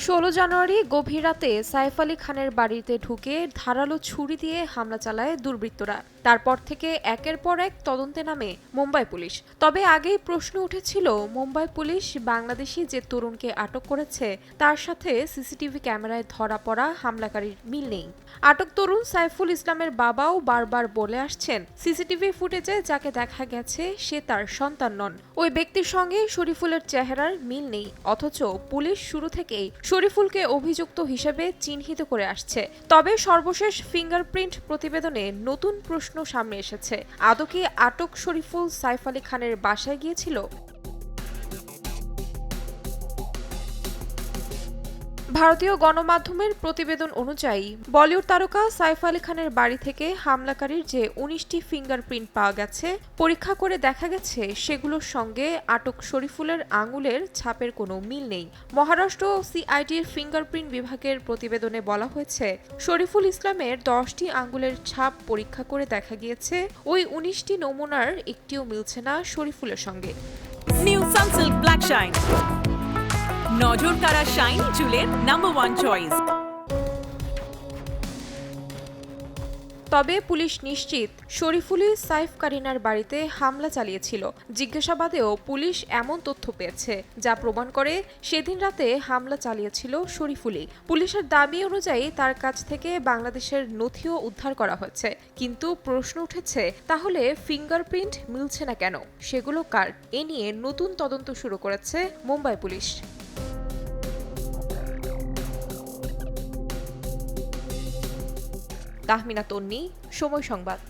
16 জানুয়ারি গভীর রাতে সাইফ আলী খানের বাড়িতে ঢুকে ধারালো ছুরি দিয়ে হামলা চালায় দুর্বৃত্তরা। তারপর থেকে একের পর এক তদন্তে নামে মুম্বাই পুলিশ। তবে আগেই প্রশ্ন উঠেছিল, মুম্বাই পুলিশ বাংলাদেশি যে তরুণকে আটক করেছে তার সাথে সিসিটিভি ক্যামেরায় ধরা পড়া হামলাকারীর মিল নেই। আটক তরুণ সাইফুল ইসলামের বাবাও বারবার বলে আসছেন, সিসিটিভি ফুটেজে যাকে দেখা গেছে সে তার সন্তান নন। ওই ব্যক্তির সঙ্গে শরীফুলের চেহারার মিল নেই, অথচ পুলিশ শুরু থেকেই শরীফুলকে অভিযুক্ত হিসেবে চিহ্নিত করে আসছে। তবে সর্বশেষ ফিঙ্গারপ্রিন্ট প্রতিবেদনে নতুন প্রশ্ন সামনে এসেছে। আদৌ কি আটক শরীফুল সাইফ আলী খানের বাসায় গিয়েছিল? ভারতীয় গণমাধ্যমের প্রতিবেদন অনুযায়ী বলিউড তারকা সাইফ আলী খানের বাড়ি থেকে হামলাকারীর যে 19টি ফিঙ্গারপ্রিন্ট পাওয়া গেছে, পরীক্ষা করে দেখা গেছে সেগুলোর সঙ্গে আটক শরীফুলের আঙুলের ছাপের কোনো মিল নেই। মহারাষ্ট্র সিআইডির ফিঙ্গারপ্রিন্ট বিভাগের প্রতিবেদনে বলা হয়েছে, শরীফুল ইসলামের 10টি আঙুলের ছাপ পরীক্ষা করে দেখা গিয়েছে ওই 19টি নমুনার একটিও মিলছে না শরীফুলের সঙ্গে। নিউ সানসিল্ক ব্ল্যাক শাইন, নজর কাড়া শাইন চুলের নাম্বার 1 চয়েস। তবে পুলিশ নিশ্চিত শরীফুলই সাইফ কারিনার বাড়িতে হামলা চালিয়েছিল। জিজ্ঞাসাবাদেও পুলিশ এমন তথ্য পেয়েছে যা প্রমাণ করে সেদিন রাতে হামলা চালিয়েছিল শরীফুলই। পুলিশের দাবি অনুযায়ী তার কাছ থেকে বাংলাদেশের নথিও উদ্ধার করা হয়েছে। কিন্তু প্রশ্ন উঠেছে, তাহলে ফিঙ্গারপ্রিন্ট মিলছে না কেন? সেগুলো কার? এ নিয়ে নতুন তদন্ত শুরু করেছে মুম্বাই পুলিশ। তাহমিনা তন্নি, সময় সংবাদ।